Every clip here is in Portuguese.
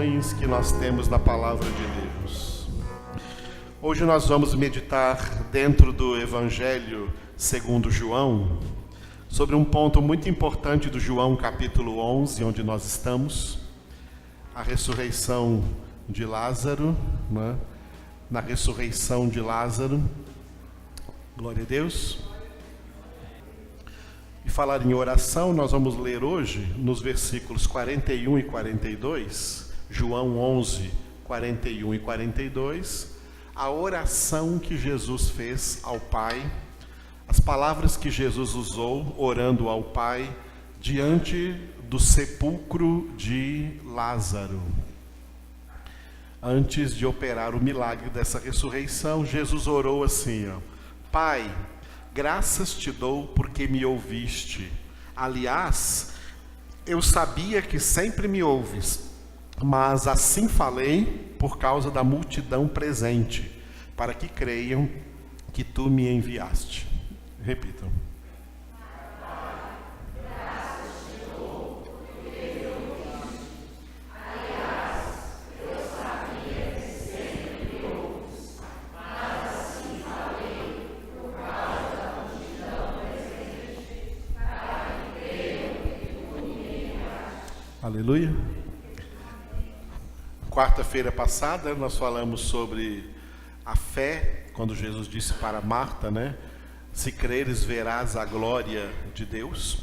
lições que nós temos na Palavra de Deus. Hoje nós vamos meditar dentro do Evangelho segundo João, sobre um ponto muito importante do João capítulo 11, onde nós estamos, a ressurreição de Lázaro, né? Na ressurreição de Lázaro, glória a Deus. E falar em oração, nós vamos ler hoje, nos versículos 41 e 42, João 11, 41 e 42, a oração que Jesus fez ao Pai, as palavras que Jesus usou orando ao Pai diante do sepulcro de Lázaro. Antes de operar o milagre dessa ressurreição, Jesus orou assim, Pai, graças te dou porque me ouviste. Aliás, eu sabia que sempre me ouves, mas assim falei por causa da multidão presente, para que creiam que tu me enviaste. Repitam. Aleluia. Quarta-feira passada nós falamos sobre a fé, quando Jesus disse para Marta, né? Se creres verás a glória de Deus.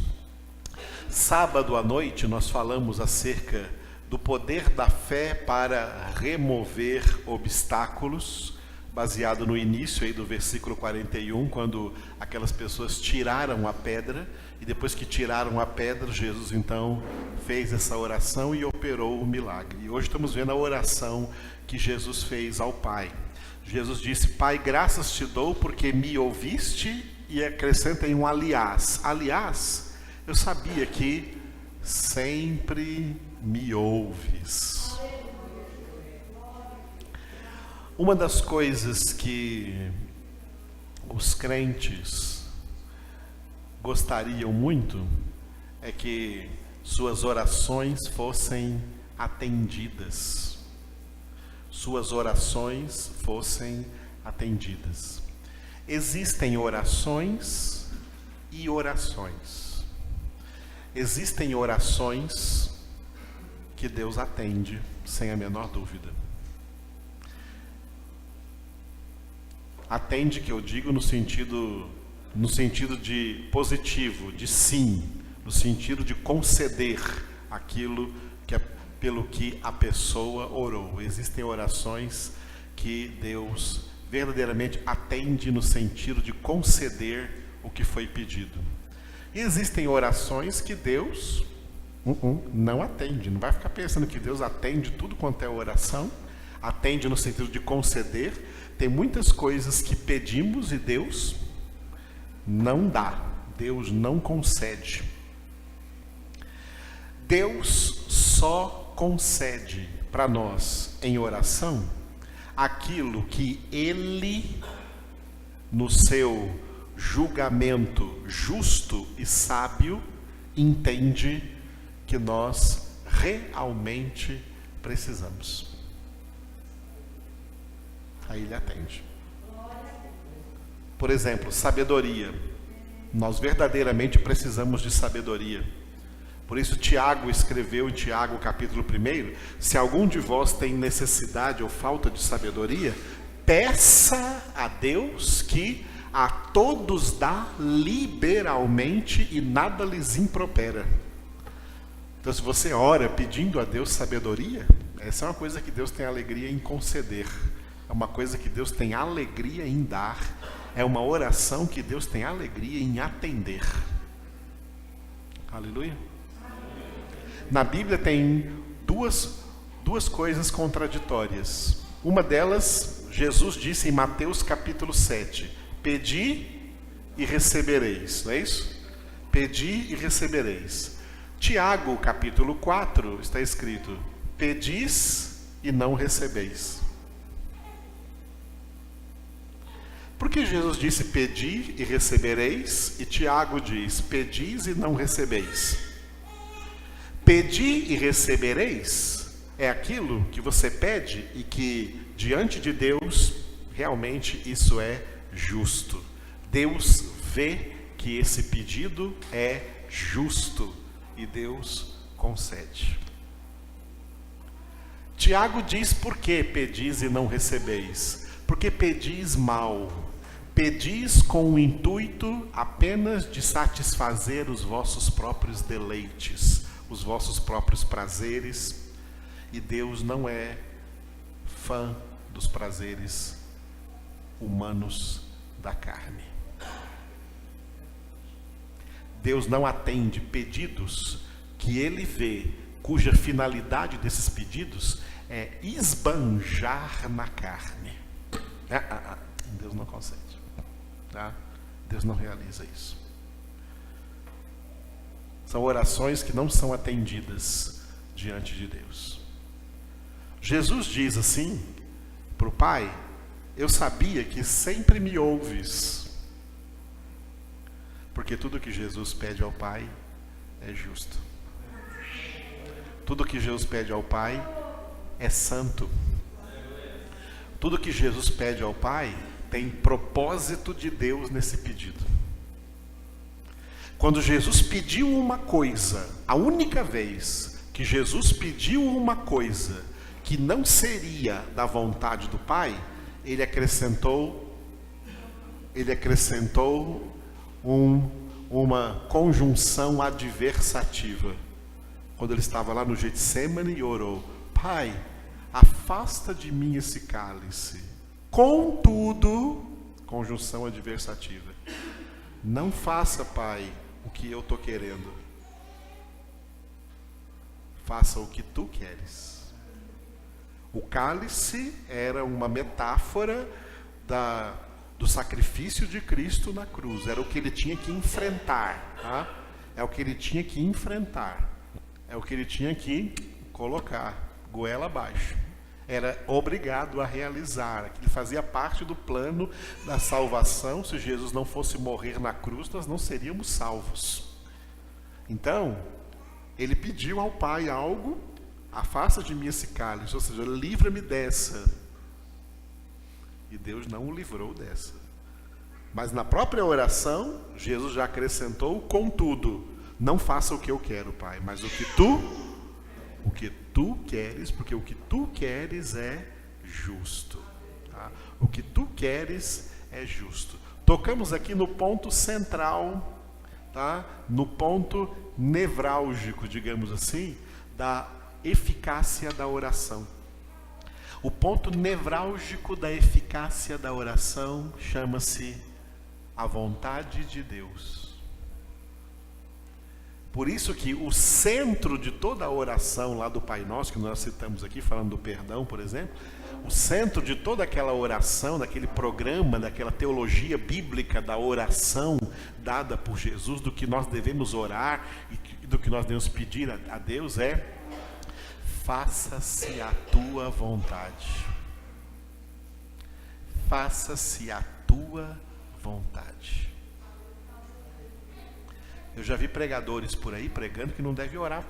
Sábado à noite nós falamos acerca do poder da fé para remover obstáculos, baseado no início aí do versículo 41, quando aquelas pessoas tiraram a pedra, e depois que tiraram a pedra, Jesus então fez essa oração e operou o milagre. E hoje estamos vendo a oração que Jesus fez ao Pai. Jesus disse, Pai, graças te dou porque me ouviste, e acrescenta em um aliás. Aliás, eu sabia que sempre me ouves. Uma das coisas que os crentes gostariam muito é que suas orações fossem atendidas. Suas orações fossem atendidas. Existem orações e orações. Existem orações que Deus atende, sem a menor dúvida. Atende, que eu digo no sentido de positivo, de sim, no sentido de conceder aquilo pelo que a pessoa orou. Existem orações que Deus verdadeiramente atende no sentido de conceder o que foi pedido. E existem orações que Deus não atende. Não vai ficar pensando que Deus atende tudo quanto é oração. Atende no sentido de conceder. Tem muitas coisas que pedimos e Deus não dá, Deus não concede. Deus só concede para nós em oração aquilo que Ele, no seu julgamento justo e sábio, entende que nós realmente precisamos. Aí Ele atende. Por exemplo, sabedoria. Nós verdadeiramente precisamos de sabedoria. Por isso Tiago escreveu em Tiago capítulo 1, se algum de vós tem necessidade ou falta de sabedoria, peça a Deus que a todos dá liberalmente e nada lhes impropera. Então, se você ora pedindo a Deus sabedoria, essa é uma coisa que Deus tem alegria em conceder. É uma coisa que Deus tem alegria em dar. É uma oração que Deus tem alegria em atender. Aleluia. Na Bíblia tem duas coisas contraditórias. Uma delas, Jesus disse em Mateus capítulo 7, pedi e recebereis, não é isso? Pedi e recebereis. Tiago capítulo 4 está escrito, pedis e não recebeis. Por que Jesus disse pedi e recebereis e Tiago diz pedis e não recebeis? Pedi e recebereis é aquilo que você pede e que, diante de Deus, realmente isso é justo. Deus vê que esse pedido é justo e Deus concede. Tiago diz: por que pedis e não recebeis? Porque pedis mal. Pedis com o intuito apenas de satisfazer os vossos próprios deleites, os vossos próprios prazeres, e Deus não é fã dos prazeres humanos da carne. Deus não atende pedidos que Ele vê, cuja finalidade desses pedidos é esbanjar na carne. Deus não consegue. Tá? Deus não realiza isso. São orações que não são atendidas diante de Deus. Jesus diz assim para o Pai: eu sabia que sempre me ouves. Porque tudo que Jesus pede ao Pai é justo. Tudo que Jesus pede ao Pai é santo. Tudo que Jesus pede ao Pai tem propósito de Deus nesse pedido. Quando Jesus pediu uma coisa, a única vez que Jesus pediu uma coisa que não seria da vontade do Pai, ele acrescentou uma conjunção adversativa. Quando ele estava lá no Getsêmani e orou: Pai, afasta de mim esse cálice. Contudo, conjunção adversativa, não faça, Pai, o que eu estou querendo. Faça o que tu queres. O cálice era uma metáfora do sacrifício de Cristo na cruz. Era o que ele tinha que enfrentar. Tá? É o que ele tinha que enfrentar. É o que ele tinha que colocar goela abaixo. Era obrigado a realizar. Aquilo fazia parte do plano da salvação. Se Jesus não fosse morrer na cruz, nós não seríamos salvos. Então, ele pediu ao Pai algo: afasta de mim esse cálice, ou seja, livra-me dessa. E Deus não o livrou dessa. Mas na própria oração, Jesus já acrescentou: contudo, não faça o que eu quero, Pai, mas o que tu queres, porque o que tu queres é justo. Tá? O que tu queres é justo. Tocamos aqui no ponto central, tá? No ponto nevrálgico, digamos assim, da eficácia da oração. O ponto nevrálgico da eficácia da oração chama-se a vontade de Deus. Por isso que o centro de toda a oração lá do Pai Nosso, que nós citamos aqui, falando do perdão, por exemplo, o centro de toda aquela oração, daquele programa, daquela teologia bíblica da oração dada por Jesus, do que nós devemos orar e do que nós devemos pedir a Deus é: faça-se a tua vontade. Faça-se a tua vontade. Eu já vi pregadores por aí pregando que não deve orar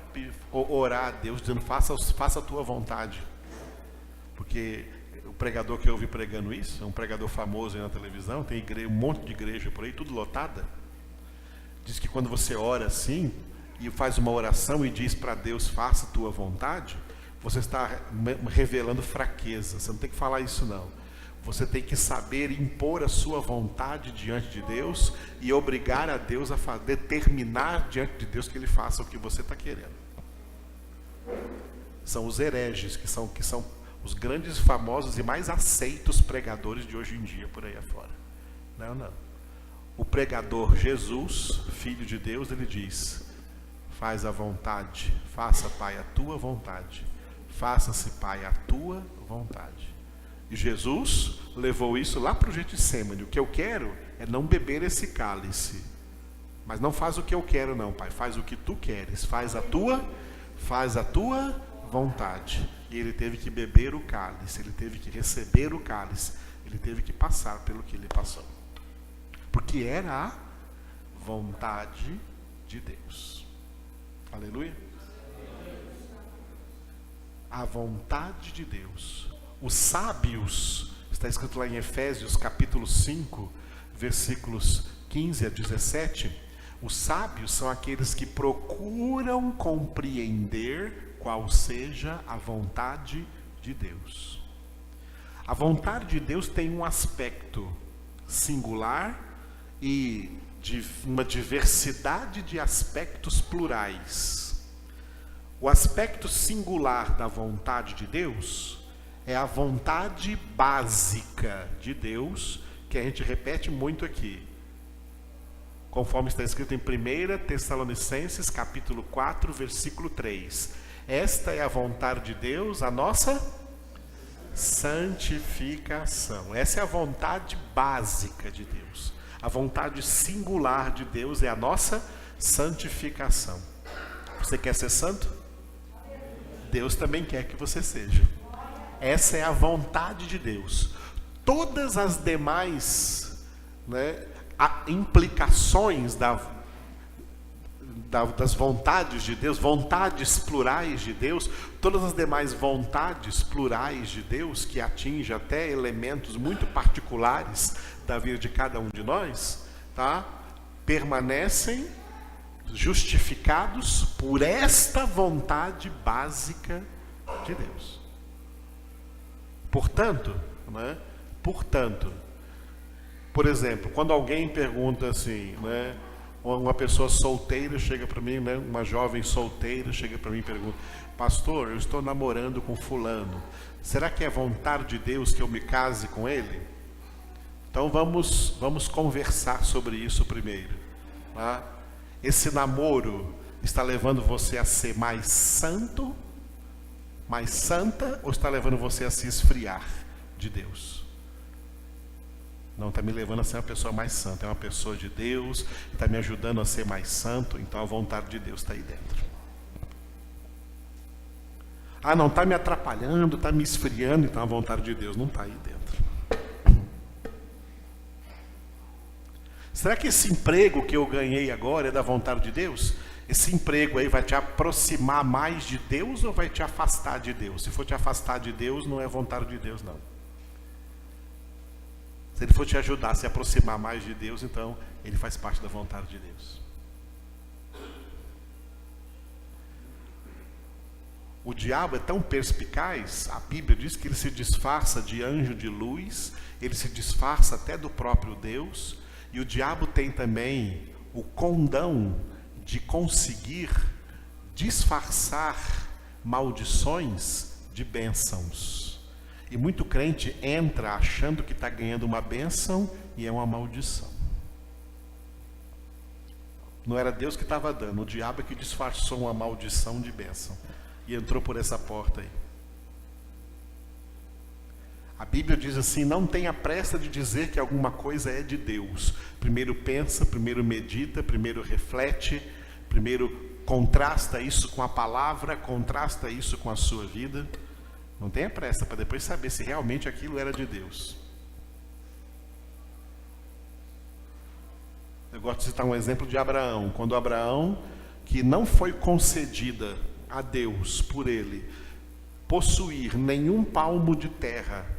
a Deus, dizendo faça a tua vontade. Porque o pregador que eu ouvi pregando isso, é um pregador famoso aí na televisão, tem um monte de igreja por aí, tudo lotada. Diz que quando você ora assim, e faz uma oração e diz para Deus: faça a tua vontade, você está revelando fraqueza. Você não tem que falar isso não. Você tem que saber impor a sua vontade diante de Deus e obrigar a Deus a determinar diante de Deus que Ele faça o que você está querendo. São os hereges, que são os grandes, famosos e mais aceitos pregadores de hoje em dia por aí afora. Não. O pregador Jesus, Filho de Deus, ele diz: faz a vontade, faça, Pai, a tua vontade. Faça-se, Pai, a tua vontade. E Jesus levou isso lá para o Getsêmani. O que eu quero é não beber esse cálice. Mas não faz o que eu quero não, Pai. Faz o que tu queres. Faz a tua vontade. E ele teve que beber o cálice. Ele teve que receber o cálice. Ele teve que passar pelo que ele passou. Porque era a vontade de Deus. Aleluia. a vontade de Deus. Os sábios, está escrito lá em Efésios capítulo 5, versículos 15 a 17, os sábios são aqueles que procuram compreender qual seja a vontade de Deus. A vontade de Deus tem um aspecto singular e de uma diversidade de aspectos plurais. O aspecto singular da vontade de Deus é a vontade básica de Deus, que a gente repete muito aqui, conforme está escrito em 1 Tessalonicenses capítulo 4, versículo 3. Esta é a vontade de Deus, a nossa santificação. Essa é a vontade básica de Deus. A vontade singular de Deus é a nossa santificação. Você quer ser santo? Deus também quer que você seja. Essa é a vontade de Deus. Todas as demais, implicações das vontades de Deus, vontades plurais de Deus, todas as demais vontades plurais de Deus, que atingem até elementos muito particulares da vida de cada um de nós, permanecem justificados por esta vontade básica de Deus. Portanto, por exemplo, quando alguém pergunta assim, uma pessoa solteira chega para mim, uma jovem solteira chega para mim e pergunta: pastor, eu estou namorando com fulano, será que é vontade de Deus que eu me case com ele? Então vamos conversar sobre isso primeiro. Esse namoro está levando você a ser mais santo, mais santa, ou está levando você a se esfriar de Deus? Não, está me levando a ser uma pessoa mais santa, é uma pessoa de Deus, está me ajudando a ser mais santo, então a vontade de Deus está aí dentro. Não, está me atrapalhando, está me esfriando, então a vontade de Deus não está aí dentro. Será que esse emprego que eu ganhei agora é da vontade de Deus? Esse emprego aí vai te aproximar mais de Deus ou vai te afastar de Deus? Se for te afastar de Deus, não é vontade de Deus, não. Se ele for te ajudar a se aproximar mais de Deus, então ele faz parte da vontade de Deus. O diabo é tão perspicaz, a Bíblia diz que ele se disfarça de anjo de luz, ele se disfarça até do próprio Deus, e o diabo tem também o condão de conseguir disfarçar maldições de bênçãos. E muito crente entra achando que está ganhando uma bênção e é uma maldição. Não era Deus que estava dando, o diabo é que disfarçou uma maldição de bênção e entrou por essa porta aí. A Bíblia diz assim: não tenha pressa de dizer que alguma coisa é de Deus. Primeiro pensa, primeiro medita, primeiro reflete, primeiro contrasta isso com a palavra, contrasta isso com a sua vida. Não tenha pressa para depois saber se realmente aquilo era de Deus. Eu gosto de citar um exemplo de Abraão. Quando Abraão, que não foi concedida a Deus por ele possuir nenhum palmo de terra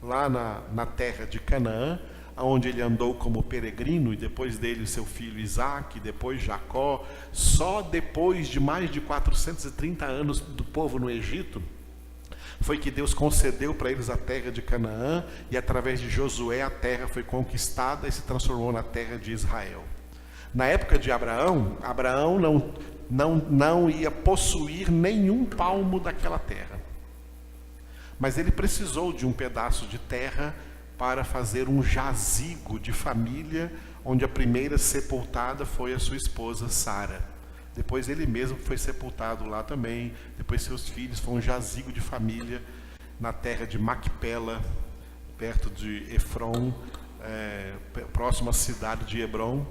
lá na terra de Canaã, onde ele andou como peregrino, e depois dele seu filho Isaque, depois Jacó, só depois de mais de 430 anos do povo no Egito, foi que Deus concedeu para eles a terra de Canaã, e através de Josué a terra foi conquistada e se transformou na terra de Israel. Na época de Abraão, não ia possuir nenhum palmo daquela terra. Mas ele precisou de um pedaço de terra para fazer um jazigo de família, onde a primeira sepultada foi a sua esposa Sara. Depois ele mesmo foi sepultado lá também. Depois seus filhos, foi um jazigo de família na terra de Macpela, perto de Efron, próximo à cidade de Hebron.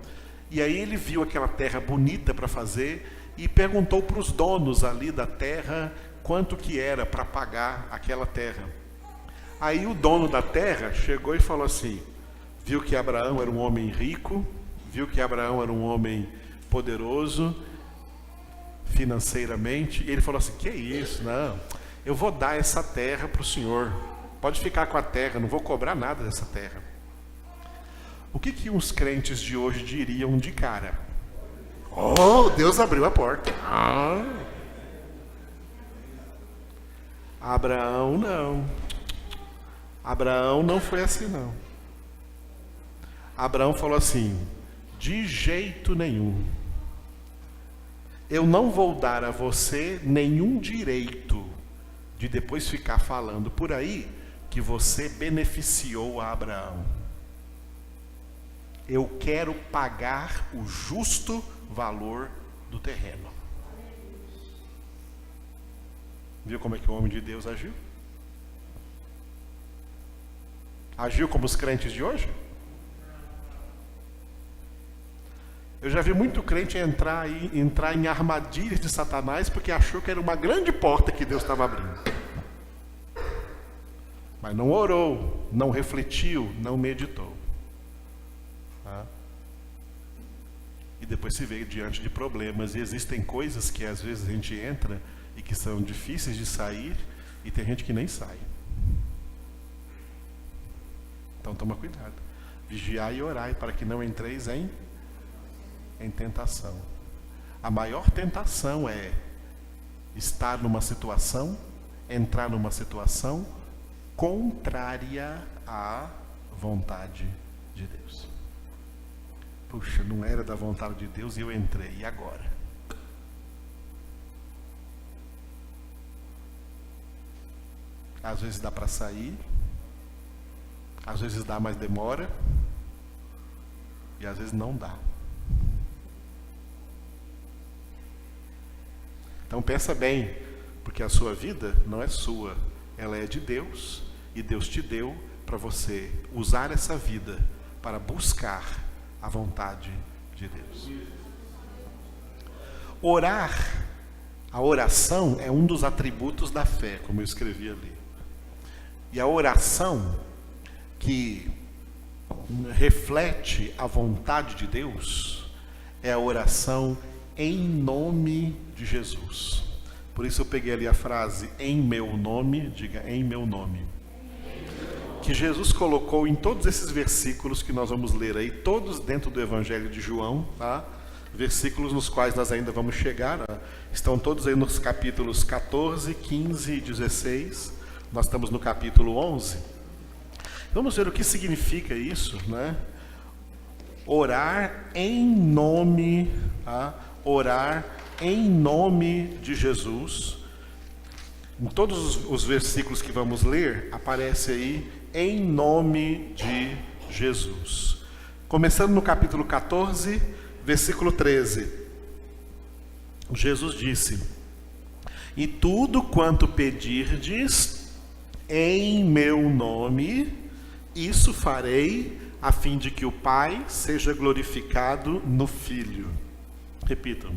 E aí ele viu aquela terra bonita para fazer e perguntou para os donos ali da terra quanto que era para pagar aquela terra. Aí o dono da terra chegou e falou assim, viu que Abraão era um homem rico, viu que Abraão era um homem poderoso financeiramente, e ele falou assim: que é isso? Não, eu vou dar essa terra para o senhor. Pode ficar com a terra, não vou cobrar nada dessa terra. O que uns crentes de hoje diriam de cara? Oh, Deus abriu a porta. Abraão não. Abraão não foi assim não. Abraão falou assim: de jeito nenhum. Eu não vou dar a você nenhum direito de depois ficar falando por aí que você beneficiou a Abraão. Eu quero pagar o justo valor do terreno. Viu como é que o homem de Deus agiu? Agiu como os crentes de hoje? Eu já vi muito crente entrar em armadilhas de Satanás porque achou que era uma grande porta que Deus estava abrindo. Mas não orou, não refletiu, não meditou. Tá? E depois se vê diante de problemas. E existem coisas que às vezes a gente entra e que são difíceis de sair, e tem gente que nem sai. Então toma cuidado. Vigiai e orai para que não entreis em tentação. A maior tentação é estar numa situação, entrar numa situação contrária à vontade de Deus. Puxa, não era da vontade de Deus e eu entrei, e agora? Às vezes dá para sair, às vezes dá, mas demora, e às vezes não dá. Então pensa bem, porque a sua vida não é sua, ela é de Deus, e Deus te deu para você usar essa vida para buscar a vontade de Deus. Orar, a oração é um dos atributos da fé, como eu escrevi ali. E a oração que reflete a vontade de Deus é a oração em nome de Jesus. Por isso eu peguei ali a frase em meu nome, diga em meu nome. Que Jesus colocou em todos esses versículos que nós vamos ler aí, todos dentro do Evangelho de João, tá? Versículos nos quais nós ainda vamos chegar, estão todos aí nos capítulos 14, 15 e 16, nós estamos no capítulo 11. Vamos ver o que significa isso, né? Orar em nome, tá? Orar em nome de Jesus. Em todos os versículos que vamos ler, aparece aí em nome de Jesus. Começando no capítulo 14, versículo 13. Jesus disse: e tudo quanto pedirdes em meu nome, isso farei, a fim de que o Pai seja glorificado no Filho. Repitam.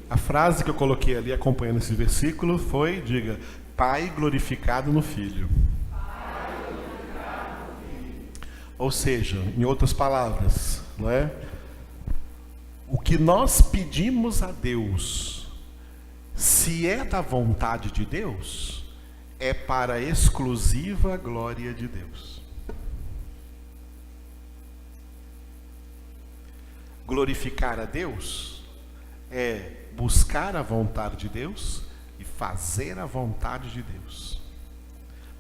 A frase que eu coloquei ali acompanhando esse versículo foi, diga, Pai glorificado no Filho. Ou seja, em outras palavras, não é? O que nós pedimos a Deus, se é da vontade de Deus, é para a exclusiva glória de Deus. Glorificar a Deus é buscar a vontade de Deus e fazer a vontade de Deus.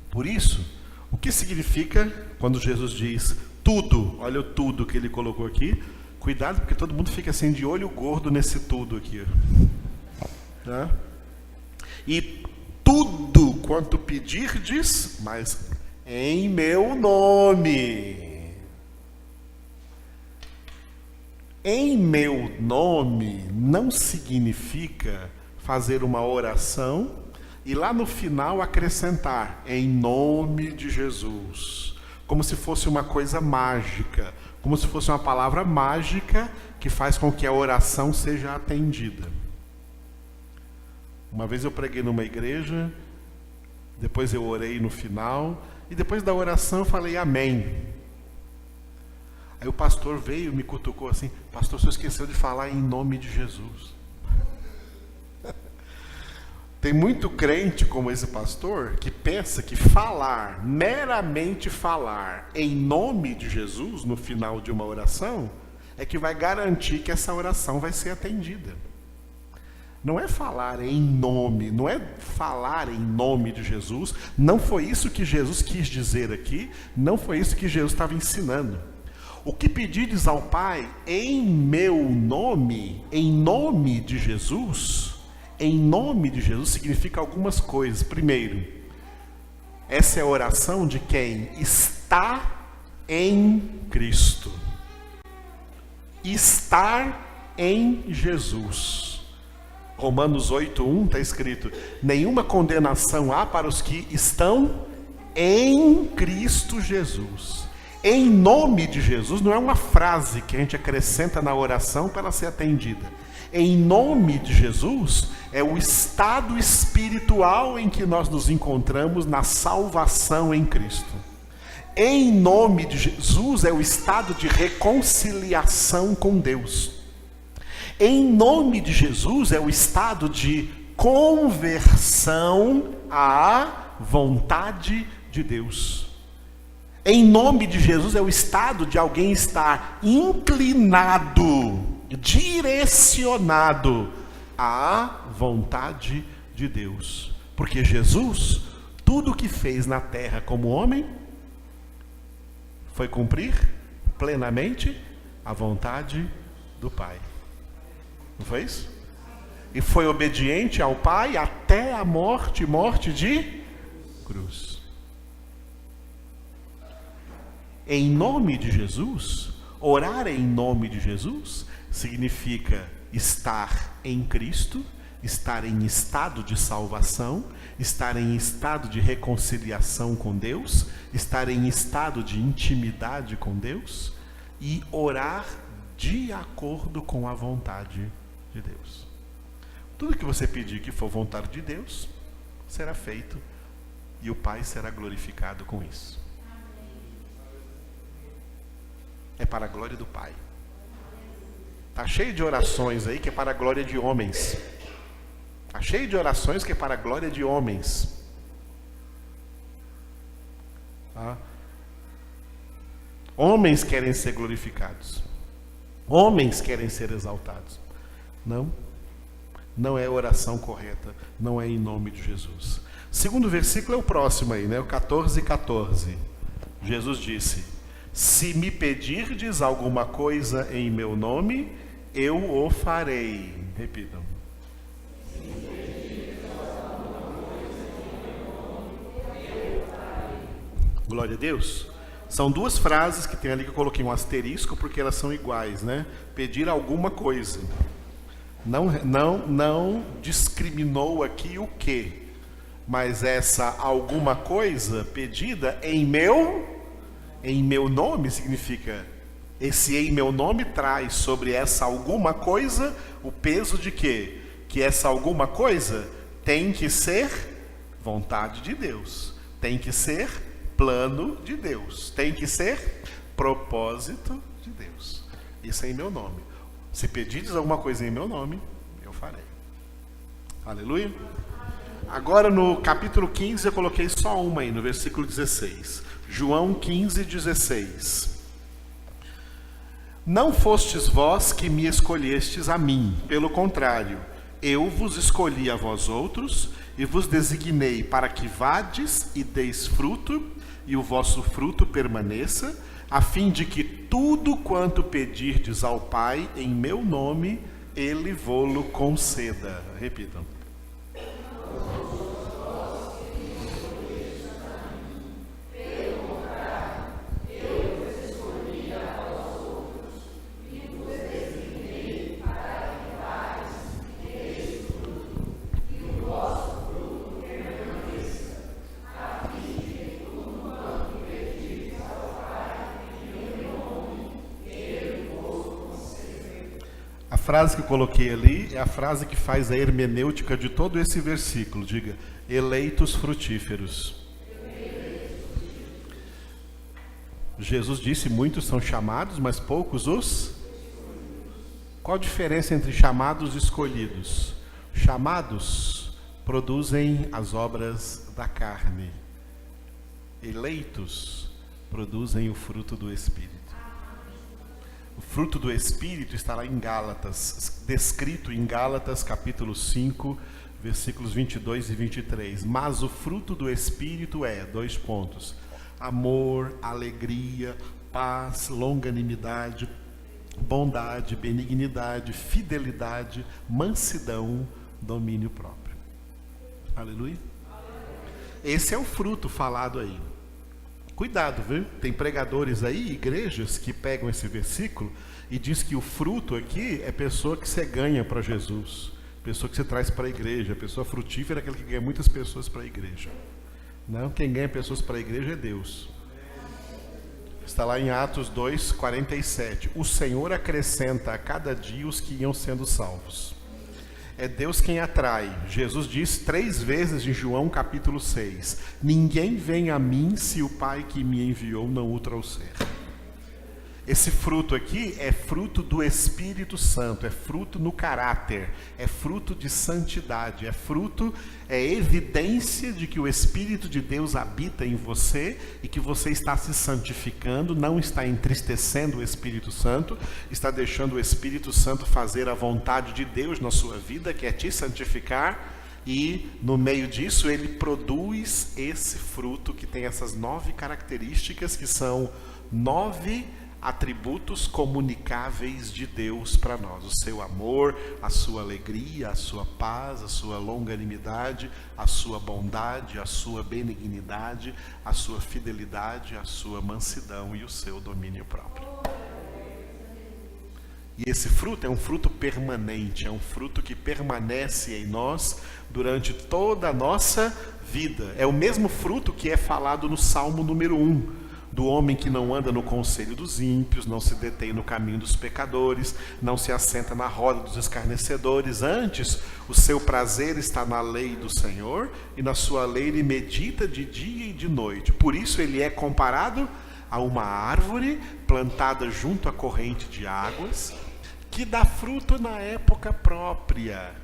Por isso, o que significa quando Jesus diz tudo? Olha o tudo que ele colocou aqui. Cuidado, porque todo mundo fica assim de olho gordo nesse tudo aqui. Tá? E tudo quanto pedirdes, mas em meu nome. Em meu nome não significa fazer uma oração e lá no final acrescentar em nome de Jesus, como se fosse uma coisa mágica, como se fosse uma palavra mágica que faz com que a oração seja atendida. Uma vez eu preguei numa igreja Depois eu orei no final, e depois da oração eu falei amém. Aí o pastor veio e me cutucou assim: pastor, você esqueceu de falar em nome de Jesus. Tem muito crente como esse pastor que pensa que falar, meramente falar em nome de Jesus no final de uma oração é que vai garantir que essa oração vai ser atendida. Não é falar em nome, não é falar em nome de Jesus, não foi isso que Jesus quis dizer aqui, não foi isso que Jesus estava ensinando. O que pedides ao Pai em meu nome, em nome de Jesus, significa algumas coisas. Primeiro, essa é a oração de quem está em Cristo. Estar em Jesus. Romanos 8:1 está escrito: nenhuma condenação há para os que estão em Cristo Jesus. Em nome de Jesus não é uma frase que a gente acrescenta na oração para ela ser atendida. Em nome de Jesus é o estado espiritual em que nós nos encontramos na salvação em Cristo. Em nome de Jesus é o estado de reconciliação com Deus. Em nome de Jesus é o estado de conversão à vontade de Deus. Em nome de Jesus é o estado de alguém estar inclinado, direcionado à vontade de Deus. Porque Jesus, tudo o que fez na terra como homem, foi cumprir plenamente a vontade do Pai. Não foi isso? E foi obediente ao Pai até a morte de cruz. Em nome de Jesus, orar em nome de Jesus, significa estar em Cristo, estar em estado de salvação, estar em estado de reconciliação com Deus, estar em estado de intimidade com Deus e orar de acordo com a vontade de Deus. Tudo que você pedir que for vontade de Deus, será feito e o Pai será glorificado com isso. É para a glória do Pai. Está cheio de orações aí que é para a glória de homens. Está cheio de orações que é para a glória de homens. Tá? Homens querem ser glorificados. Homens querem ser exaltados. Não. Não é a oração correta. Não é em nome de Jesus. Segundo versículo é o próximo aí, né? O 14:14. Jesus disse: se me pedirdes alguma coisa em meu nome, eu o farei. Repitam. Glória a Deus. São duas frases que tem ali que eu coloquei um asterisco porque elas são iguais, né? Pedir alguma coisa. Não discriminou aqui o que, mas essa alguma coisa pedida em meu nome significa, esse em meu nome traz sobre essa alguma coisa o peso de quê? Que essa alguma coisa tem que ser vontade de Deus, tem que ser plano de Deus, tem que ser propósito de Deus. Isso é em meu nome. Se pedires alguma coisa em meu nome, eu farei. Aleluia. Agora no capítulo 15 eu coloquei só uma aí, no versículo 16. João 15:16. Não fostes vós que me escolhestes a mim, pelo contrário, eu vos escolhi a vós outros e vos designei para que vades e deis fruto, e o vosso fruto permaneça, a fim de que tudo quanto pedirdes ao Pai em meu nome, Ele vô-lo conceda. Repitam. frase que eu coloquei ali é a frase que faz a hermenêutica de todo esse versículo. Diga, eleitos frutíferos. Jesus disse, muitos são chamados, mas poucos os... Qual a diferença entre chamados e escolhidos? Chamados produzem as obras da carne. Eleitos produzem o fruto do Espírito. O fruto do Espírito está lá em Gálatas, descrito em Gálatas capítulo 5, versículos 22 e 23. Mas o fruto do Espírito é, 2 pontos, amor, alegria, paz, longanimidade, bondade, benignidade, fidelidade, mansidão, domínio próprio. Aleluia. Esse é o fruto falado aí. Cuidado, viu? Tem pregadores aí, igrejas, que pegam esse versículo e diz que o fruto aqui é pessoa que você ganha para Jesus, pessoa que você traz para a igreja. A pessoa frutífera é aquela que ganha muitas pessoas para a igreja. Não, quem ganha pessoas para a igreja é Deus. Está lá em Atos 2, 47. O Senhor acrescenta a cada dia os que iam sendo salvos. É Deus quem atrai. Jesus diz 3 vezes em João capítulo 6. Ninguém vem a mim se o Pai que me enviou não o trouxer. Esse fruto aqui é fruto do Espírito Santo, é fruto no caráter, é fruto de santidade, é evidência de que o Espírito de Deus habita em você e que você está se santificando, não está entristecendo o Espírito Santo, está deixando o Espírito Santo fazer a vontade de Deus na sua vida, que é te santificar, e no meio disso ele produz esse fruto que tem essas 9 características, que são 9 atributos comunicáveis de Deus para nós: o seu amor, a sua alegria, a sua paz, a sua longanimidade, a sua bondade, a sua benignidade, a sua fidelidade, a sua mansidão e o seu domínio próprio. E esse fruto é um fruto permanente, é um fruto que permanece em nós durante toda a nossa vida. É o mesmo fruto que é falado no Salmo número 1. Do homem que não anda no conselho dos ímpios, não se detém no caminho dos pecadores, não se assenta na roda dos escarnecedores. Antes, o seu prazer está na lei do Senhor, e na sua lei ele medita de dia e de noite. Por isso ele é comparado a uma árvore plantada junto à corrente de águas, que dá fruto na época própria,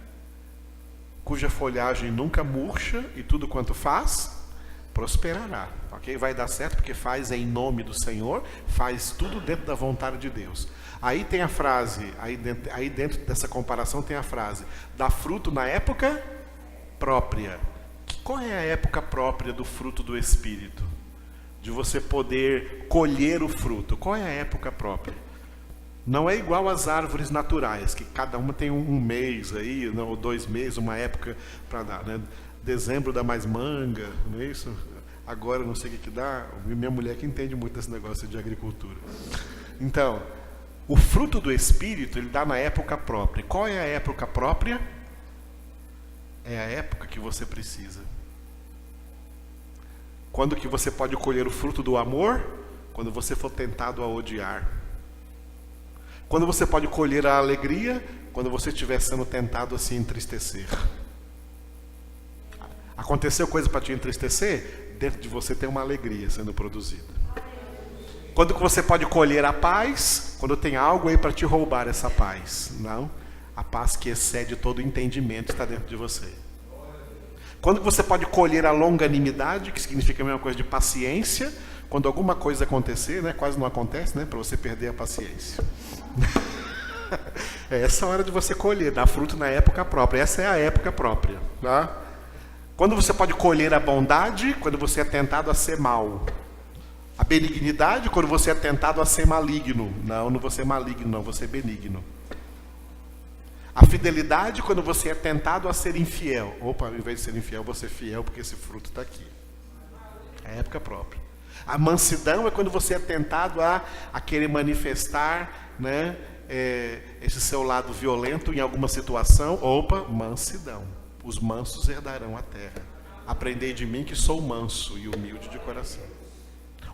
cuja folhagem nunca murcha, e tudo quanto faz prosperará, ok? Vai dar certo porque faz em nome do Senhor, faz tudo dentro da vontade de Deus. Aí tem a frase, aí dentro dessa comparação tem a frase, dá fruto na época própria. Qual é a época própria do fruto do Espírito? De você poder colher o fruto. Qual é a época própria? Não é igual às árvores naturais, que cada uma tem um mês aí, não, ou 2 meses, uma época para dar, né? Dezembro dá mais manga, não é isso? Agora não sei o que dá. Minha mulher que entende muito desse negócio de agricultura. Então, o fruto do Espírito, ele dá na época própria. Qual é a época própria? É a época que você precisa. Quando que você pode colher o fruto do amor? Quando você for tentado a odiar. Quando você pode colher a alegria? Quando você estiver sendo tentado a se entristecer. Aconteceu coisa para te entristecer? Dentro de você tem uma alegria sendo produzida. Quando que você pode colher a paz? Quando tem algo aí para te roubar essa paz. Não, a paz que excede todo entendimento está dentro de você. Quando que você pode colher a longanimidade, que significa a mesma coisa de paciência? Quando alguma coisa acontecer, né, quase não acontece, né, para você perder a paciência. É essa hora de você colher, dar fruto na época própria. Essa é a época própria, tá? Quando você pode colher a bondade? Quando você é tentado a ser mau. A benignidade? Quando você é tentado a ser maligno. Não vou ser maligno, não, vou ser benigno. A fidelidade? Quando você é tentado a ser infiel. Opa, ao invés de ser infiel, vou ser fiel, porque esse fruto está aqui. É a época própria. A mansidão é quando você é tentado a querer manifestar, né, esse seu lado violento em alguma situação. Opa, mansidão. Os mansos herdarão a terra. Aprendei de mim que sou manso e humilde de coração.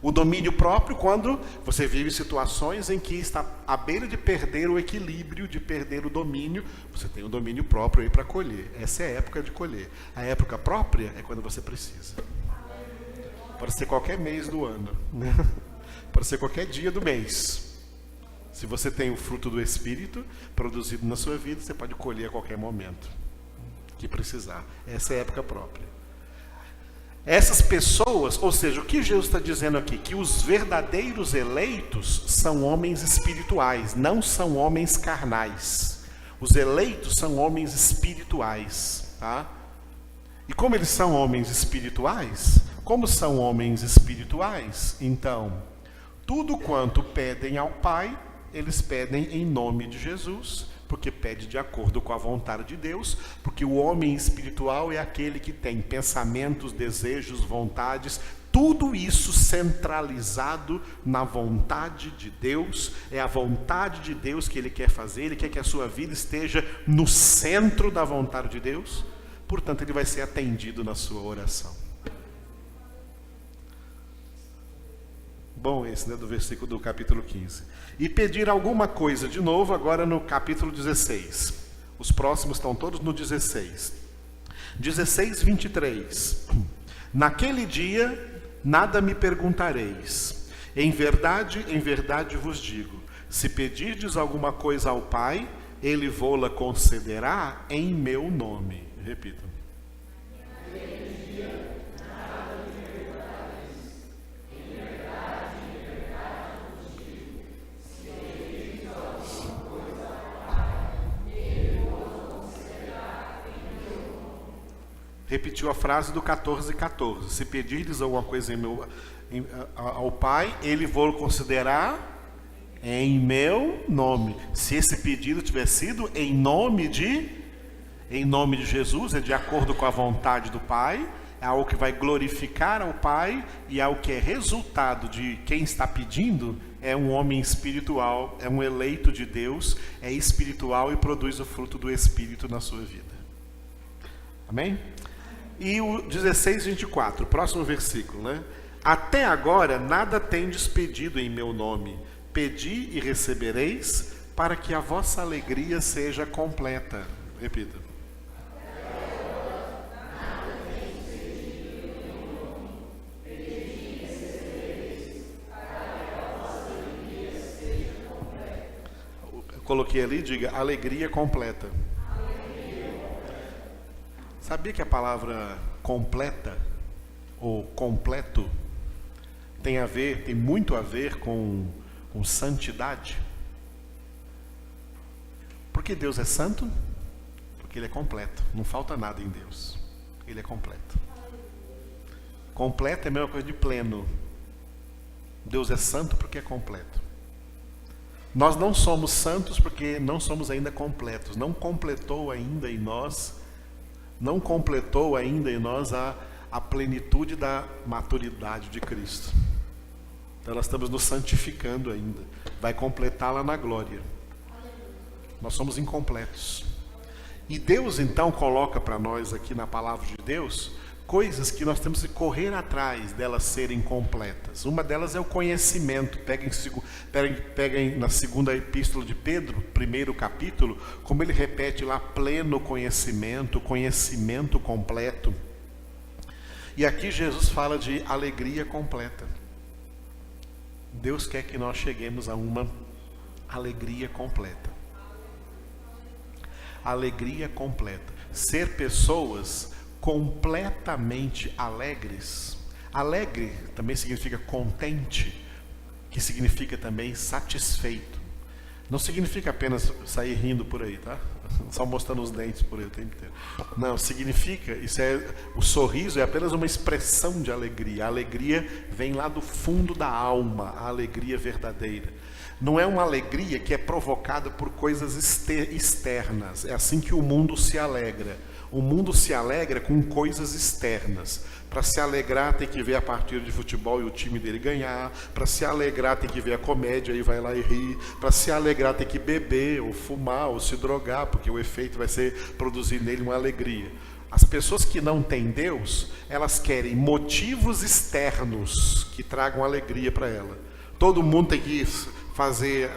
O domínio próprio, quando você vive situações em que está à beira de perder o equilíbrio, de perder o domínio, você tem o domínio próprio aí para colher. Essa é a época de colher. A época própria é quando você precisa. Pode ser qualquer mês do ano, né? Pode ser qualquer dia do mês. Se você tem o fruto do Espírito produzido na sua vida, você pode colher a qualquer momento que precisar. Essa é a época própria. Essas pessoas, ou seja, o que Jesus está dizendo aqui? Que os verdadeiros eleitos são homens espirituais, não são homens carnais. Os eleitos são homens espirituais, tá? E como eles são homens espirituais, então, tudo quanto pedem ao Pai, eles pedem em nome de Jesus, porque pede de acordo com a vontade de Deus, porque o homem espiritual é aquele que tem pensamentos, desejos, vontades, tudo isso centralizado na vontade de Deus. É a vontade de Deus que ele quer fazer, ele quer que a sua vida esteja no centro da vontade de Deus, portanto ele vai ser atendido na sua oração. Bom esse, né, do versículo do capítulo 15. E pedir alguma coisa, de novo, agora no capítulo 16. Os próximos estão todos no 16. 16, 23. Naquele dia, nada me perguntareis. Em verdade vos digo, se pedirdes alguma coisa ao Pai, Ele vô-la concederá em meu nome. Repita. Repetiu a frase do 14:14. Se pedirdes alguma coisa ao Pai, Ele vô-lo considerar em meu nome. Se esse pedido tiver sido em nome de Jesus, é de acordo com a vontade do Pai, é algo que vai glorificar ao Pai e é algo que é resultado de quem está pedindo, é um homem espiritual, é um eleito de Deus, é espiritual e produz o fruto do Espírito na sua vida. Amém? E o 16, 24, próximo versículo, né? Até agora nada tendes pedido em meu nome. Pedi e recebereis, para que a vossa alegria seja completa. Repita. Eu coloquei ali, diga, alegria completa. Sabia que a palavra completa ou completo tem muito a ver com santidade? Por que Deus é santo? Porque Ele é completo, não falta nada em Deus. Ele é completo. Completo é a mesma coisa de pleno. Deus é santo porque é completo. Nós não somos santos porque não somos ainda completos. Não completou ainda em nós a plenitude da maturidade de Cristo. Então nós estamos nos santificando ainda. Vai completá-la na glória. Nós somos incompletos. E Deus então coloca para nós aqui na palavra de Deus coisas que nós temos que correr atrás delas serem completas. Uma delas é o conhecimento. Peguem na segunda epístola de Pedro, primeiro capítulo, como ele repete lá, pleno conhecimento, conhecimento completo. E aqui Jesus fala de alegria completa. Deus quer que nós cheguemos a uma alegria completa. Alegria completa. Ser pessoas completamente alegres. Alegre também significa contente, que significa também satisfeito. Não significa apenas sair rindo por aí, tá? Só mostrando os dentes por aí o tempo inteiro. Não, significa, o sorriso é apenas uma expressão de alegria. A alegria vem lá do fundo da alma, a alegria verdadeira. Não é uma alegria que é provocada por coisas externas. É assim que o mundo se alegra. O mundo se alegra com coisas externas. Para se alegrar tem que ver a partida de futebol e o time dele ganhar. Para se alegrar tem que ver a comédia e vai lá e rir. Para se alegrar tem que beber ou fumar ou se drogar, porque o efeito vai ser produzir nele uma alegria. As pessoas que não têm Deus, elas querem motivos externos que tragam alegria para ela. Todo mundo tem que fazer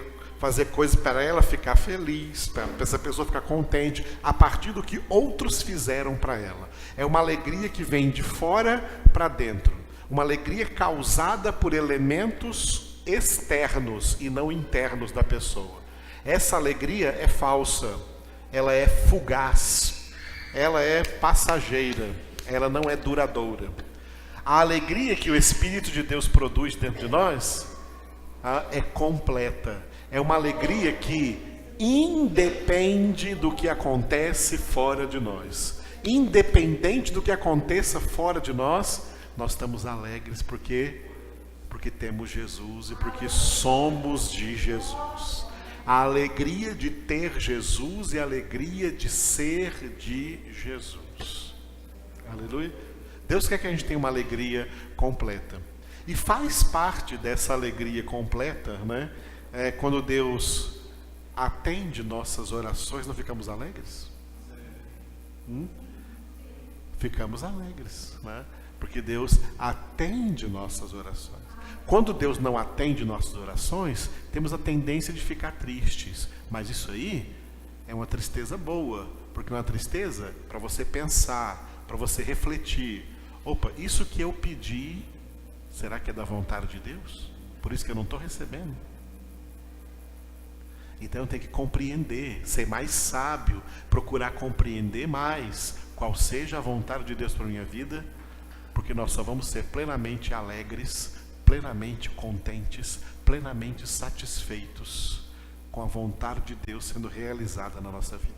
coisas para ela ficar feliz, para essa pessoa ficar contente, a partir do que outros fizeram para ela. É uma alegria que vem de fora para dentro. Uma alegria causada por elementos externos e não internos da pessoa. Essa alegria é falsa, ela é fugaz, ela é passageira, ela não é duradoura. A alegria que o Espírito de Deus produz dentro de nós é completa. É uma alegria que independe do que acontece fora de nós. Independente do que aconteça fora de nós, nós estamos alegres porque temos Jesus e porque somos de Jesus. A alegria de ter Jesus e a alegria de ser de Jesus. Aleluia. Deus quer que a gente tenha uma alegria completa. E faz parte dessa alegria completa, né? Quando Deus atende nossas orações, não ficamos alegres? Ficamos alegres, né? Porque Deus atende nossas orações. Quando Deus não atende nossas orações, temos a tendência de ficar tristes. Mas isso aí é uma tristeza boa, porque é uma tristeza para você pensar, para você refletir. Opa, isso que eu pedi, será que é da vontade de Deus? Por isso que eu não estou recebendo. Então eu tenho que compreender, ser mais sábio, procurar compreender mais qual seja a vontade de Deus para a minha vida, porque nós só vamos ser plenamente alegres, plenamente contentes, plenamente satisfeitos com a vontade de Deus sendo realizada na nossa vida.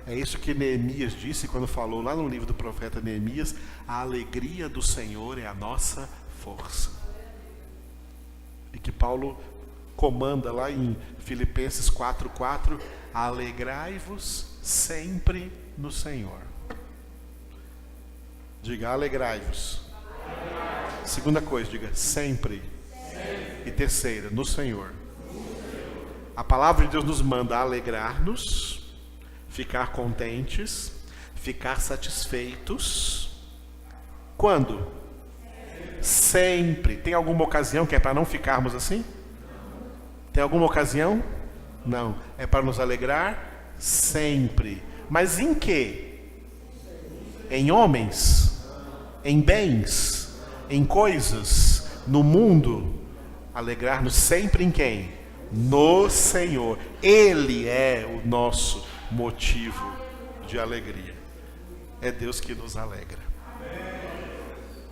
É isso que Neemias disse quando falou lá no livro do profeta Neemias: a alegria do Senhor é a nossa força. E que Paulo comanda lá em Filipenses 4:4: alegrai-vos sempre no Senhor. Diga, alegrai-vos. Segunda coisa, diga, sempre. E terceira, no Senhor. A palavra de Deus nos manda alegrar-nos, ficar contentes, ficar satisfeitos. Quando? Sempre. Tem alguma ocasião que é para não ficarmos assim? Tem alguma ocasião? Não. É para nos alegrar sempre. Mas em quê? Em homens? Em bens? Em coisas? No mundo? Alegrar-nos sempre em quem? No Senhor. Ele é o nosso motivo de alegria. É Deus que nos alegra.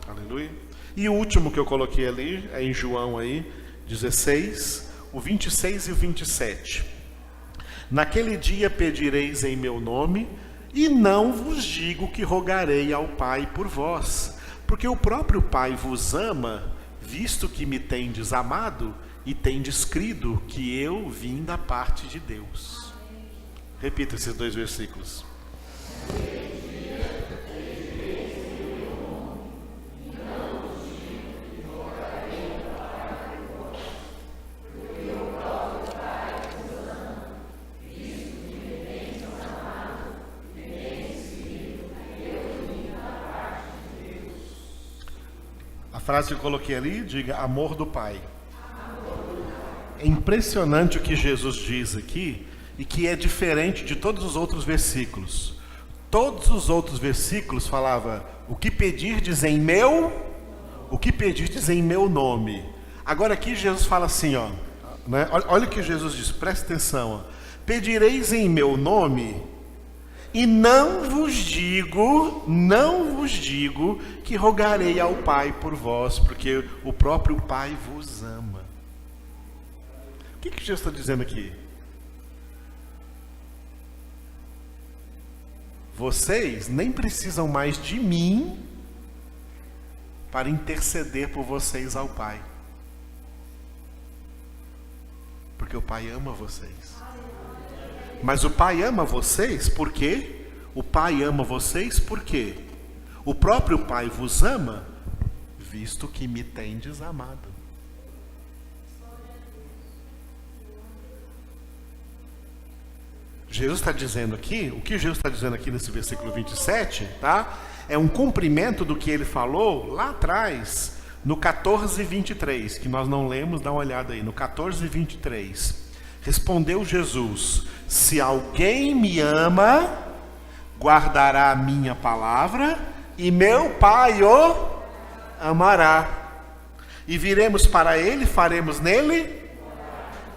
Aleluia. E o último que eu coloquei ali, é em João aí, 16, o 26 e o 27. Naquele dia pedireis em meu nome, e não vos digo que rogarei ao Pai por vós, porque o próprio Pai vos ama, visto que me tendes amado, e tendes crido que eu vim da parte de Deus. Repita esses dois versículos. A frase que eu coloquei ali, diga, amor do Pai. É impressionante o que Jesus diz aqui, e que é diferente de todos os outros versículos. Todos os outros versículos falavam, o que pedirdes em meu nome. Agora aqui Jesus fala assim, ó, né? Olha o que Jesus diz, presta atenção, ó. Pedireis em meu nome, e não vos digo que rogarei ao Pai por vós, porque o próprio Pai vos ama. O que Jesus está dizendo aqui? Vocês nem precisam mais de mim para interceder por vocês ao Pai. Porque o Pai ama vocês. Mas o Pai ama vocês por quê? O Pai ama vocês por quê? O próprio Pai vos ama, visto que me tendes amado. Jesus está dizendo aqui, o que Jesus está dizendo aqui nesse versículo 27, tá? É um cumprimento do que ele falou lá atrás, no 14:23, que nós não lemos, dá uma olhada aí, no 14:23. Respondeu Jesus: se alguém me ama, guardará a minha palavra, e meu Pai o amará. E viremos para ele, faremos nele.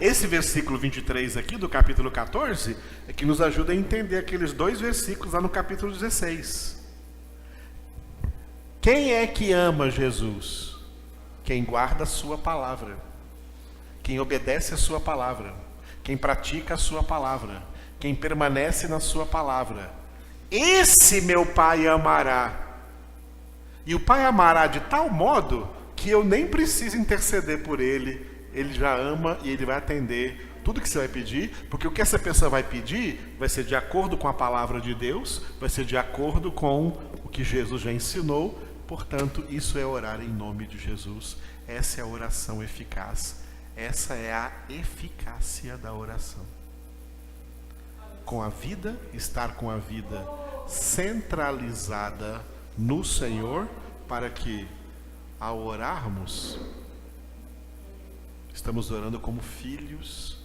Esse versículo 23 aqui do capítulo 14 é que nos ajuda a entender aqueles 2 versículos lá no capítulo 16. Quem é que ama Jesus? Quem guarda a sua palavra, quem obedece a sua palavra, quem pratica a sua palavra, quem permanece na sua palavra. Esse meu Pai amará. E o Pai amará de tal modo que eu nem preciso interceder por ele. Ele já ama e ele vai atender tudo que você vai pedir, porque o que essa pessoa vai pedir vai ser de acordo com a palavra de Deus, vai ser de acordo com o que Jesus já ensinou. Portanto, isso é orar em nome de Jesus. Essa é a oração eficaz. Essa é a eficácia da oração. Com a vida, estar com a vida centralizada no Senhor, para que, ao orarmos, estamos orando como filhos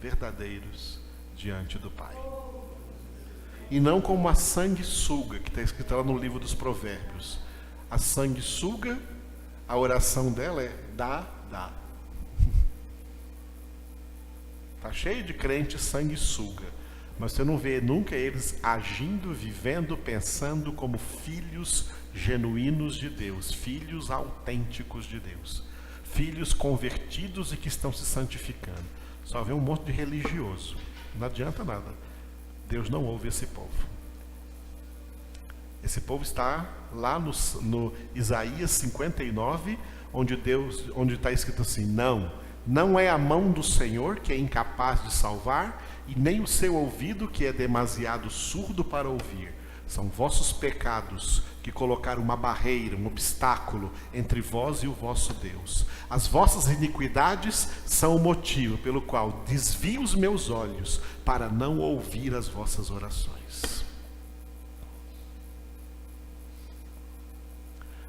verdadeiros diante do Pai. E não como a sanguessuga, que está escrito lá no livro dos Provérbios. A sanguessuga, a oração dela é dá. Está cheio de crente sanguessuga, mas você não vê nunca eles agindo, vivendo, pensando como filhos genuínos de Deus, filhos autênticos de Deus, filhos convertidos e que estão se santificando. Só vê um monte de religioso, não adianta nada. Deus não ouve esse povo. Esse povo está lá no Isaías 59, onde está escrito assim: não é a mão do Senhor que é incapaz de salvar, e nem o seu ouvido que é demasiado surdo para ouvir. São vossos pecados que colocaram uma barreira, um obstáculo entre vós e o vosso Deus. As vossas iniquidades são o motivo pelo qual desvio os meus olhos para não ouvir as vossas orações.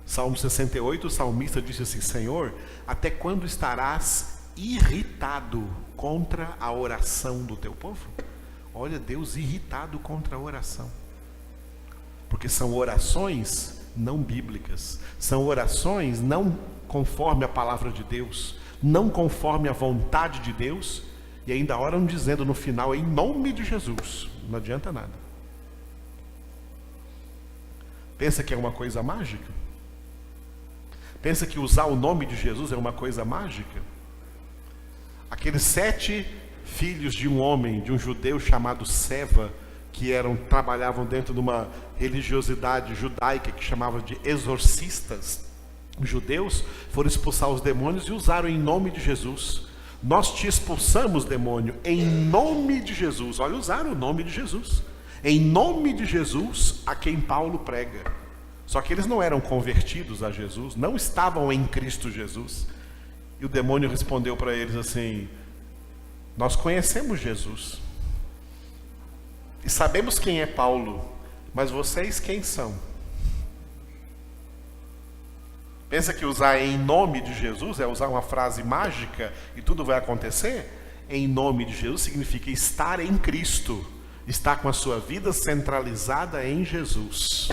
Salmo 68, o salmista disse assim: Senhor, até quando estarás irritado contra a oração do teu povo? Olha, Deus irritado contra a oração. Porque são orações não bíblicas, são orações não conforme a palavra de Deus, não conforme a vontade de Deus, e ainda oram dizendo no final, em nome de Jesus. Não adianta nada. Pensa que é uma coisa mágica? Pensa que usar o nome de Jesus é uma coisa mágica? Aqueles 7 filhos de um homem, de um judeu chamado Seva, que trabalhavam dentro de uma religiosidade judaica que chamava de exorcistas judeus, foram expulsar os demônios e usaram em nome de Jesus. Nós te expulsamos, demônio, em nome de Jesus. Olha, usaram o nome de Jesus. Em nome de Jesus, a quem Paulo prega. Só que eles não eram convertidos a Jesus, não estavam em Cristo Jesus. E o demônio respondeu para eles assim: nós conhecemos Jesus e sabemos quem é Paulo, mas vocês quem são? Pensa que usar em nome de Jesus é usar uma frase mágica e tudo vai acontecer? Em nome de Jesus significa estar em Cristo, estar com a sua vida centralizada em Jesus.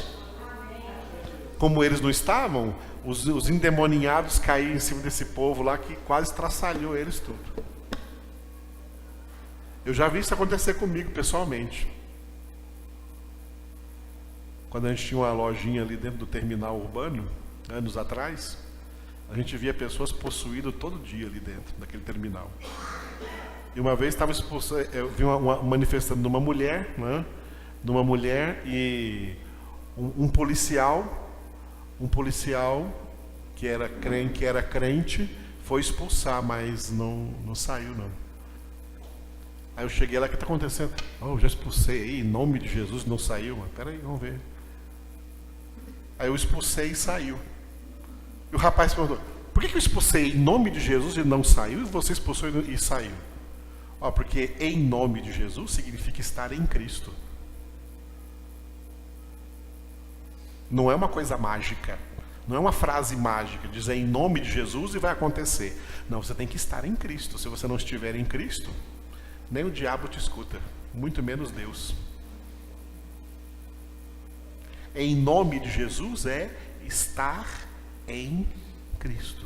Como eles não estavam, os endemoniados caíram em cima desse povo lá que quase estraçalhou eles tudo. Eu já vi isso acontecer comigo pessoalmente. Quando a gente tinha uma lojinha ali dentro do terminal urbano, anos atrás, a gente via pessoas possuídas todo dia ali dentro daquele terminal. E uma vez eu vi uma manifestando de uma mulher, né? De uma mulher e um policial que era crente, foi expulsar, mas não saiu não. Aí eu cheguei lá, o que está acontecendo? Eu já expulsei aí, em nome de Jesus, não saiu. Mas peraí, vamos ver. Aí eu expulsei e saiu. E o rapaz perguntou: por que eu expulsei em nome de Jesus e não saiu, e você expulsou e saiu? Porque em nome de Jesus significa estar em Cristo. Não é uma coisa mágica. Não é uma frase mágica, dizer em nome de Jesus e vai acontecer. Não, você tem que estar em Cristo. Se você não estiver em Cristo, nem o diabo te escuta, muito menos Deus. Em nome de Jesus é estar em Cristo.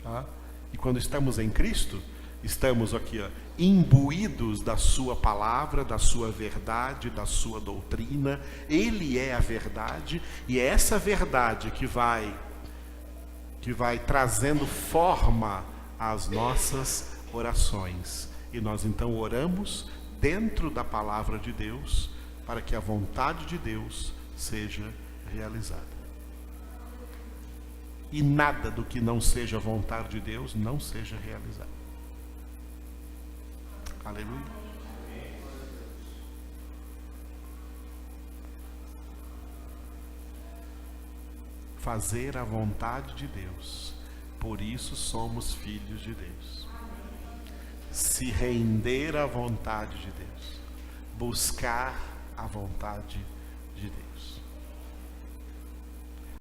Tá? E quando estamos em Cristo, estamos aqui, imbuídos da sua palavra, da sua verdade, da sua doutrina. Ele é a verdade, e é essa verdade que vai trazendo forma às nossas orações. E nós então oramos dentro da palavra de Deus, para que a vontade de Deus seja realizada. E nada do que não seja a vontade de Deus não seja realizado. Aleluia. Fazer a vontade de Deus, por isso somos filhos de Deus. Se render à vontade de Deus, buscar a vontade de Deus.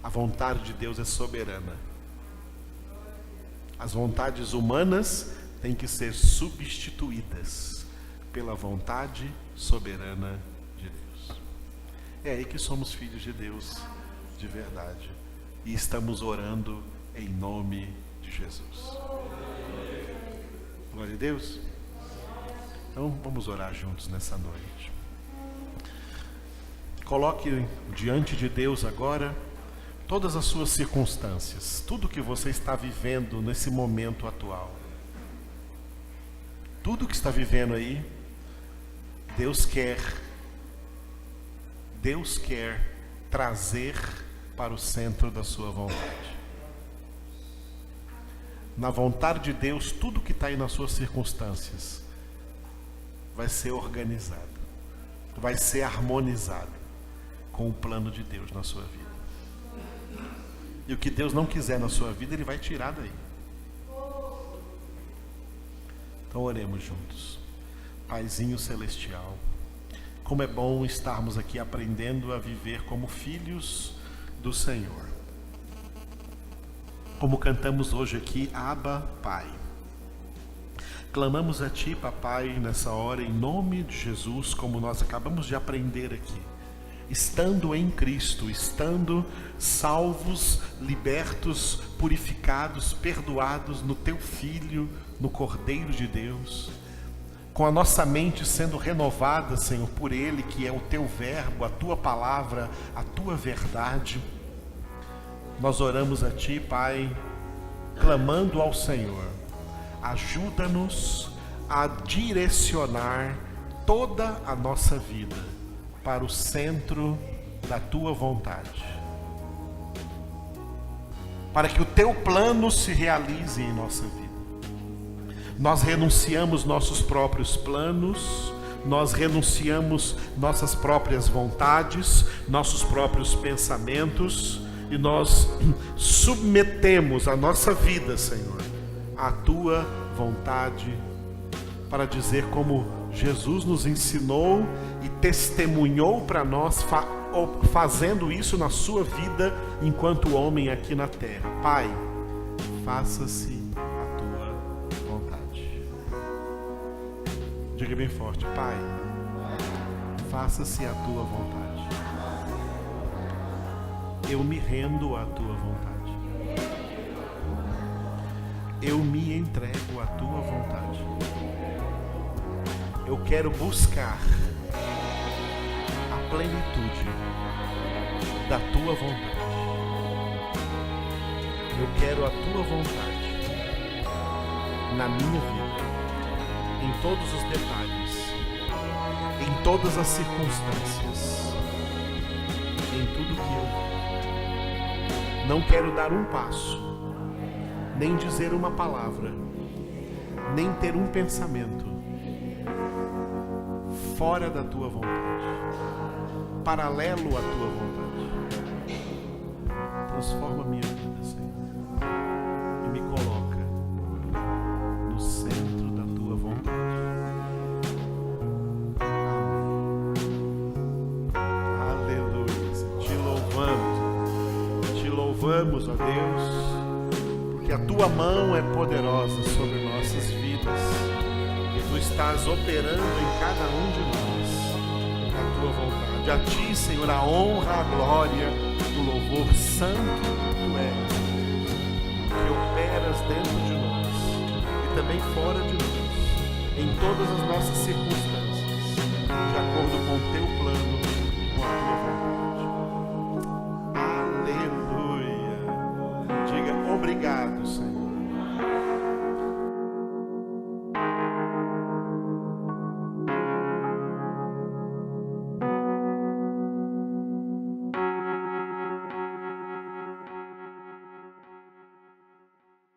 A vontade de Deus é soberana. As vontades humanas têm que ser substituídas pela vontade soberana de Deus. É aí que somos filhos de Deus de verdade. E estamos orando em nome de Jesus. Glória a Deus. Então vamos orar juntos nessa noite. Coloque diante de Deus agora todas as suas circunstâncias, tudo que você está vivendo nesse momento atual. Tudo que está vivendo aí, Deus quer trazer para o centro da sua vontade. Na vontade de Deus, tudo que está aí nas suas circunstâncias vai ser organizado, vai ser harmonizado com o plano de Deus na sua vida. E o que Deus não quiser na sua vida, Ele vai tirar daí. Então oremos juntos. Paizinho celestial, como é bom estarmos aqui aprendendo a viver como filhos do Senhor. Como cantamos hoje aqui, Abba, Pai. Clamamos a Ti, Papai, nessa hora, em nome de Jesus, como nós acabamos de aprender aqui. Estando em Cristo, estando salvos, libertos, purificados, perdoados no Teu Filho, no Cordeiro de Deus, com a nossa mente sendo renovada, Senhor, por Ele, que é o Teu verbo, a Tua palavra, a Tua verdade, nós oramos a Ti, Pai, clamando ao Senhor, ajuda-nos a direcionar toda a nossa vida para o centro da Tua vontade, para que o Teu plano se realize em nossa vida. Nós renunciamos nossos próprios planos, nós renunciamos nossas próprias vontades, nossos próprios pensamentos, e nós submetemos a nossa vida, Senhor, à Tua vontade, para dizer como Jesus nos ensinou e testemunhou para nós, fazendo isso na sua vida enquanto homem aqui na terra. Pai, faça-se a Tua vontade. Diga bem forte: Pai, faça-se a Tua vontade. Eu me rendo à Tua vontade. Eu me entrego à Tua vontade. Eu quero buscar a plenitude da Tua vontade. Eu quero a Tua vontade na minha vida, em todos os detalhes, em todas as circunstâncias, em tudo que eu não quero dar um passo, nem dizer uma palavra, nem ter um pensamento fora da Tua vontade, paralelo à Tua vontade. Transforma a minha vida, Senhor, e me coloca no centro da Tua vontade. louvamos, ó Deus, porque a Tua mão é poderosa sobre nossas vidas e Tu estás operando em cada um de nós a Tua vontade. A Ti, Senhor, a honra, a glória, o louvor santo Tu és, que operas dentro de nós e também fora de nós, em todas as nossas circunstâncias.